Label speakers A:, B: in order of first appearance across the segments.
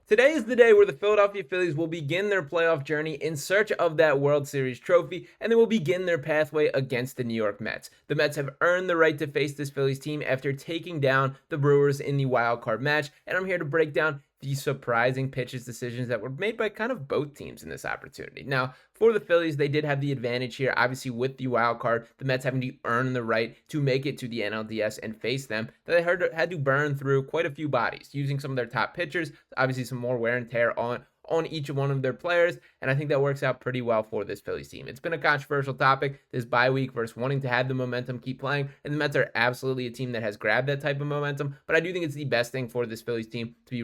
A: Today is the day where the Philadelphia Phillies will begin their playoff journey in search of that World Series trophy, and they will begin their pathway against the New York Mets. The Mets have earned the right to face this Phillies team after taking down the Brewers in the wild card match, and I'm here to break down the surprising pitches decisions that were made by kind of both teams in this opportunity. Now, for the Phillies, they did have the advantage here, obviously with the wild card, the Mets having to earn the right to make it to the NLDS and face them. They had to burn through quite a few bodies, using some of their top pitchers, obviously some more wear and tear on each one of their players, and I think that works out pretty well for this Phillies team. It's been a controversial topic, this bye week versus wanting to have the momentum keep playing, and the Mets are absolutely a team that has grabbed that type of momentum, but I do think it's the best thing for this Phillies team to be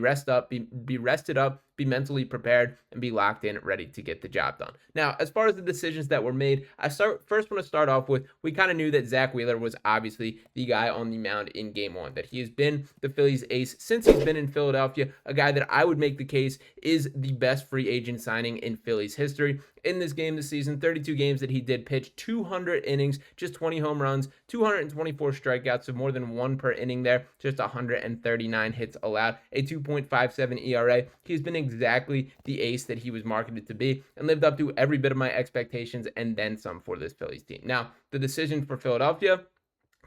A: rested up, be mentally prepared, and be locked in, ready to get the job done. Now, as far as the decisions that were made, first want to start off with, we kind of knew that Zack Wheeler was obviously the guy on the mound in game one, that he has been the Phillies ace since he's been in Philadelphia, a guy that I would make the case is the best free agent signing in Phillies history. In this game this season, 32 games that he did pitch, 200 innings, just 20 home runs, 224 strikeouts, so more than one per inning there, just 139 hits allowed, a 2.57 ERA. He's been exactly the ace that he was marketed to be and lived up to every bit of my expectations and then some for this Phillies team. Now, the decision for Philadelphia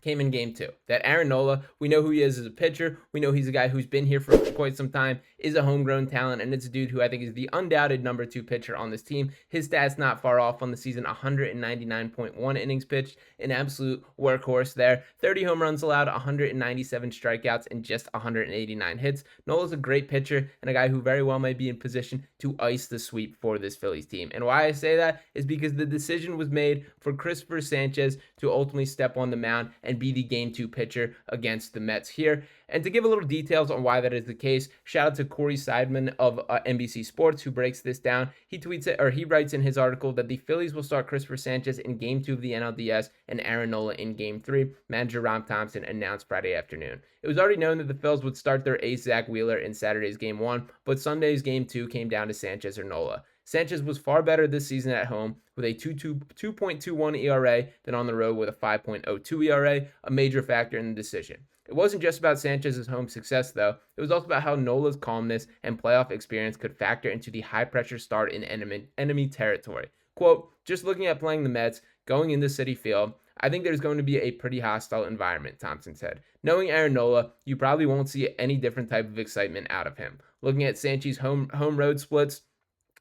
A: came in game two. That Aaron Nola, we know who he is as a pitcher. We know he's a guy who's been here for quite some time, is a homegrown talent, and it's a dude who I think is the undoubted number two pitcher on this team. His stats not far off on the season, 199.1 innings pitched, an absolute workhorse there. 30 home runs allowed, 197 strikeouts, and just 189 hits. Nola's a great pitcher and a guy who very well might be in position to ice the sweep for this Phillies team. And why I say that is because the decision was made for Cristopher Sanchez to ultimately step on the mound and be the game two pitcher against the Mets here. And to give a little details on why that is the case, shout out to Corey Seidman of NBC Sports who breaks this down. He writes in his article that the Phillies will start Cristopher Sanchez in game two of the NLDS and Aaron Nola in game three. Manager Ron Thomson announced Friday afternoon. It was already known that the Phillies would start their ace Zack Wheeler in Saturday's game one, but Sunday's game two came down to Sanchez or Nola. Sanchez was far better this season at home with a 2.21 ERA than on the road with a 5.02 ERA, a major factor in the decision. It wasn't just about Sanchez's home success, though. It was also about how Nola's calmness and playoff experience could factor into the high-pressure start in enemy territory. Quote, just looking at playing the Mets, going into Citi Field, I think there's going to be a pretty hostile environment, Thomson said. Knowing Aaron Nola, you probably won't see any different type of excitement out of him. Looking at Sanchez's home road splits,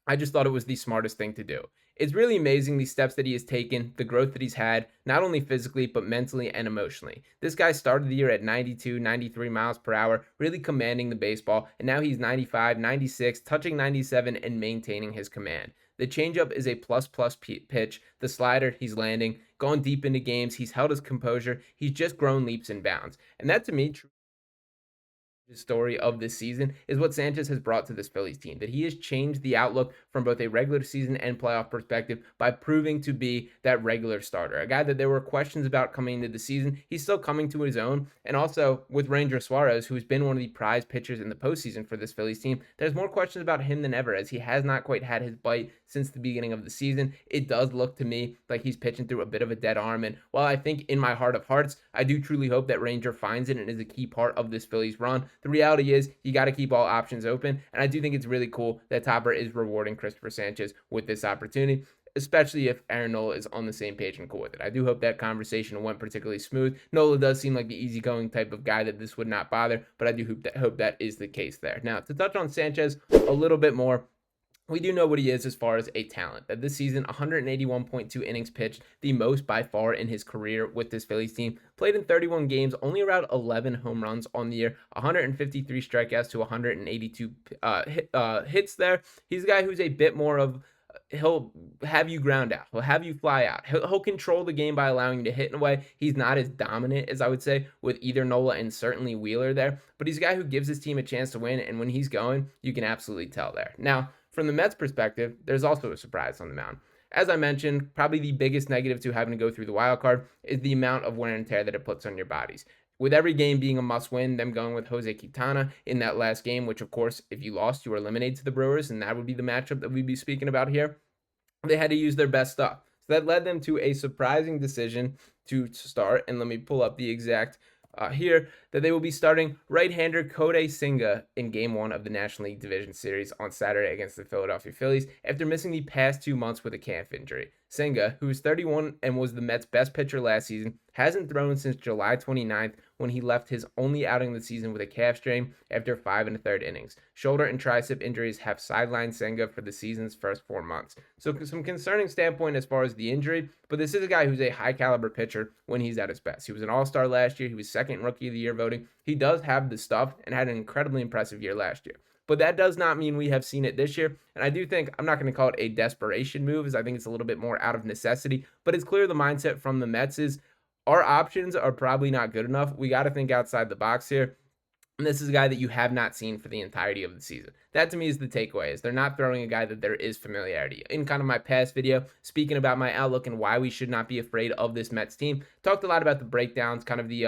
A: I just thought it was the smartest thing to do. It's really amazing the steps that he has taken, the growth that he's had, not only physically, but mentally and emotionally. This guy started the year at 92, 93 miles per hour, really commanding the baseball, and now he's 95, 96, touching 97, and maintaining his command. The changeup is a plus pitch. The slider, he's landing, gone deep into games. He's held his composure. He's just grown leaps and bounds. And that, to me, the story of this season is what Sanchez has brought to this Phillies team, that he has changed the outlook from both a regular season and playoff perspective by proving to be that regular starter, a guy that there were questions about coming into the season. He's still coming to his own, and also with Ranger Suarez, who's been one of the prize pitchers in the postseason for this Phillies team, there's more questions about him than ever, as he has not quite had his bite since the beginning of the season. It does look to me like he's pitching through a bit of a dead arm, and while I think in my heart of hearts, I do truly hope that Ranger finds it and is a key part of this Phillies run, the reality is you got to keep all options open, and I do think it's really cool that Topper is rewarding Cristopher Sanchez with this opportunity, especially if Aaron Nola is on the same page and cool with it. I do hope that conversation went particularly smooth. Nola does seem like the easygoing type of guy that this would not bother, but I do hope that is the case there. Now, to touch on Sanchez a little bit more, we do know what he is as far as a talent. That this season, 181.2 innings pitched, the most by far in his career with this Phillies team. Played in 31 games, only around 11 home runs on the year, 153 strikeouts to 182 hits there. He's a guy who's a bit more of, he'll have you ground out. He'll have you fly out. He'll control the game by allowing you to hit in a way. He's not as dominant as I would say with either Nola and certainly Wheeler there, but he's a guy who gives his team a chance to win, and when he's going, you can absolutely tell there. Now, from the Mets' perspective, there's also a surprise on the mound. As I mentioned, probably the biggest negative to having to go through the wild card is the amount of wear and tear that it puts on your bodies. With every game being a must-win, them going with Jose Quintana in that last game, which, of course, if you lost, you were eliminated to the Brewers, and that would be the matchup that we'd be speaking about here. They had to use their best stuff. So that led them to a surprising decision to start, and let me pull up the exact here that they will be starting right-hander Kodai Senga in Game 1 of the National League Division Series on Saturday against the Philadelphia Phillies after missing the past 2 months with a calf injury. Senga, who is 31 and was the Mets' best pitcher last season, hasn't thrown since July 29th when he left his only outing of the season with a calf strain after 5 1/3 innings. Shoulder and tricep injuries have sidelined Senga for the season's first 4 months. So some concerning standpoint as far as the injury, but this is a guy who's a high caliber pitcher when he's at his best. He was an all-star last year. He was second rookie of the year voting. He does have the stuff and had an incredibly impressive year last year. But that does not mean we have seen it this year. And I do think, I'm not going to call it a desperation move, as I think it's a little bit more out of necessity. But it's clear the mindset from the Mets is our options are probably not good enough. We got to think outside the box here. And this is a guy that you have not seen for the entirety of the season. That to me is the takeaway, is they're not throwing a guy that there is familiarity. In kind of my past video, speaking about my outlook and why we should not be afraid of this Mets team, talked a lot about the breakdowns, kind of the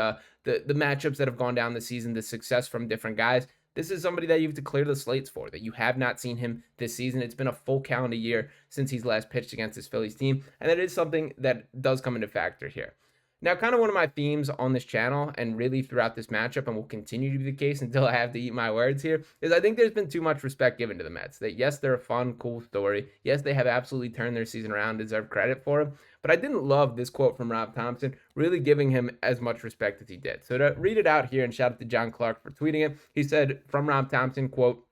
A: matchups that have gone down this season, the success from different guys. This is somebody that you have to clear the slates for, that you have not seen him this season. It's been a full calendar year since he's last pitched against this Phillies team, and that is something that does come into factor here. Now, kind of one of my themes on this channel and really throughout this matchup, and will continue to be the case until I have to eat my words here, is I think there's been too much respect given to the Mets. That yes, they're a fun, cool story. Yes, they have absolutely turned their season around, deserve credit for it. But I didn't love this quote from Rob Thomson, really giving him as much respect as he did. So to read it out here, and shout out to John Clark for tweeting it, he said from Rob Thomson, quote,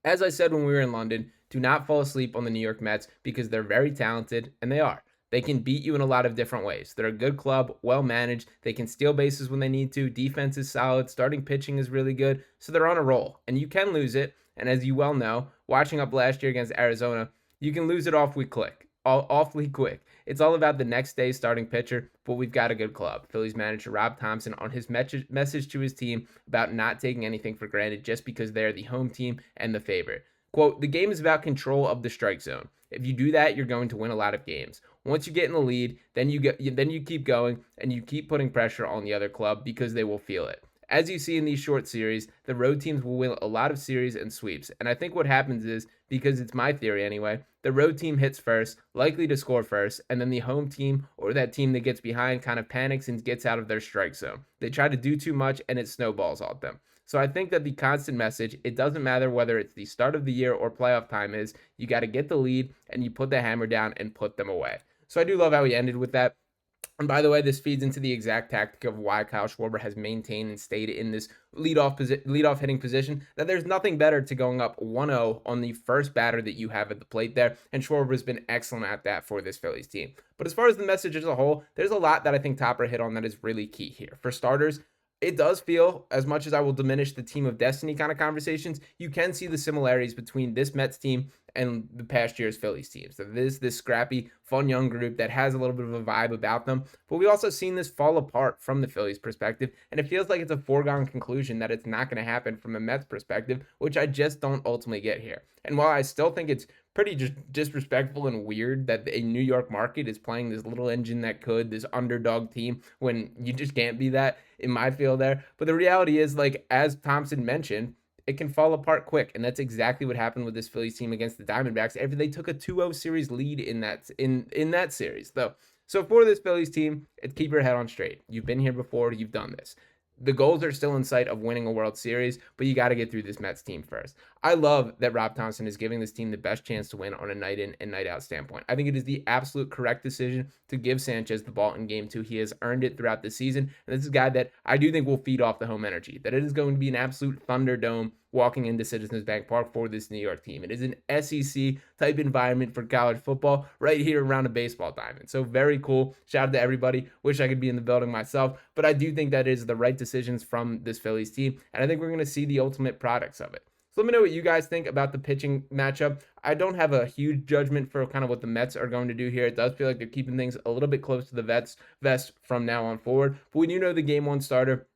A: "As I said when we were in London, do not fall asleep on the New York Mets because they're very talented, and they are. They can beat you in a lot of different ways. They're a good club, well managed. They can steal bases when they need to. Defense is solid. Starting pitching is really good. So they're on a roll. And you can lose it. And as you well know, watching up last year against Arizona, you can lose it awfully quick. It's all about the next day's starting pitcher, but we've got a good club." Phillies manager Rob Thomson on his message to his team about not taking anything for granted just because they're the home team and the favorite. Quote, "The game is about control of the strike zone. If you do that, you're going to win a lot of games. Once you get in the lead, then you keep going and you keep putting pressure on the other club because they will feel it. As you see in these short series, the road teams will win a lot of series and sweeps. And I think what happens is, because it's my theory anyway, the road team hits first, likely to score first, and then the home team or that team that gets behind kind of panics and gets out of their strike zone. They try to do too much and it snowballs on them. So I think that the constant message, it doesn't matter whether it's the start of the year or playoff time, is you got to get the lead and you put the hammer down and put them away." So I do love how he ended with that. And by the way, this feeds into the exact tactic of why Kyle Schwarber has maintained and stayed in this leadoff hitting position, that there's nothing better to going up 1-0 on the first batter that you have at the plate there. And Schwarber has been excellent at that for this Phillies team. But as far as the message as a whole, there's a lot that I think Topper hit on that is really key here. For starters, it does feel, as much as I will diminish the team of destiny kind of conversations, you can see the similarities between this Mets team and the past year's Phillies teams. So this scrappy, fun young group that has a little bit of a vibe about them. But we've also seen this fall apart from the Phillies perspective, and it feels like it's a foregone conclusion that it's not going to happen from a Mets perspective, which I just don't ultimately get here. And while I still think it's pretty just disrespectful and weird that a New York market is playing this little engine that could, this underdog team, when you just can't be that, in my field there. But the reality is, like, as Thomson mentioned, it can fall apart quick, and that's exactly what happened with this Phillies team against the Diamondbacks after they took a 2-0 series lead in that series, though. So for this Phillies team, it's keep your head on straight. You've been here before. You've done this. The goals are still in sight of winning a World Series, but you got to get through this Mets team first. I love that Rob Thomson is giving this team the best chance to win on a night in and night out standpoint. I think it is the absolute correct decision to give Sanchez the ball in game 2. He has earned it throughout the season, and this is a guy that I do think will feed off the home energy, that it is going to be an absolute Thunderdome walking into Citizens Bank Park for this New York team. It is an SEC type environment for college football right here around a baseball diamond. So very cool. Shout out to everybody. Wish I could be in the building myself, but I do think that is the right decisions from this Phillies team, and I think we're going to see the ultimate products of it. So let me know what you guys think about the pitching matchup. I don't have a huge judgment for kind of what the Mets are going to do here. It does feel like they're keeping things a little bit close to the vest from now on forward, but we do know the game 1 starter.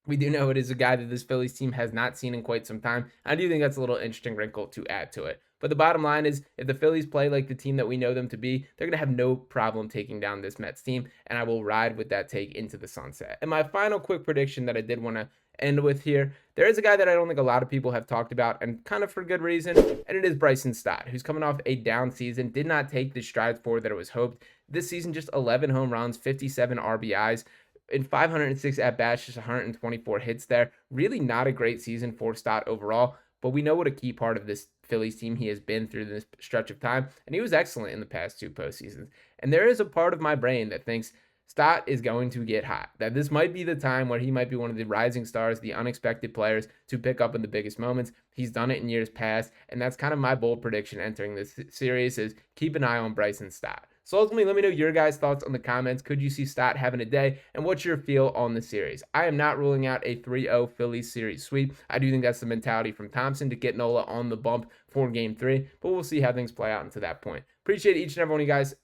A: We do know it is a guy that this Phillies team has not seen in quite some time. I do think that's a little interesting wrinkle to add to it. But the bottom line is, if the Phillies play like the team that we know them to be, they're going to have no problem taking down this Mets team, and I will ride with that take into the sunset. And my final quick prediction that I did want to end with here, there is a guy that I don't think a lot of people have talked about, and kind of for good reason, and it is Bryson Stot, who's coming off a down season, did not take the strides forward that it was hoped. This season, just 11 home runs, 57 RBIs. in 506 at-bats, just 124 hits there. Really not a great season for Stott overall, but we know what a key part of this Phillies team he has been through this stretch of time, and he was excellent in the past 2 postseasons. And there is a part of my brain that thinks Stott is going to get hot, that this might be the time where he might be one of the rising stars, the unexpected players to pick up in the biggest moments. He's done it in years past, and that's kind of my bold prediction entering this series is keep an eye on Bryson Stot. So ultimately, let me know your guys' thoughts on the comments. Could you see Stott having a day? And what's your feel on the series? I am not ruling out a 3-0 Phillies series sweep. I do think that's the mentality from Thomson to get Nola on the bump for Game 3. But we'll see how things play out until that point. Appreciate each and every one of you guys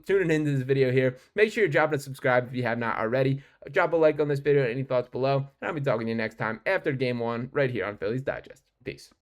A: tuning into this video here. Make sure you're dropping a subscribe if you have not already. Drop a like on this video. Any thoughts below. And I'll be talking to you next time after Game 1 right here on Phillies Digest. Peace.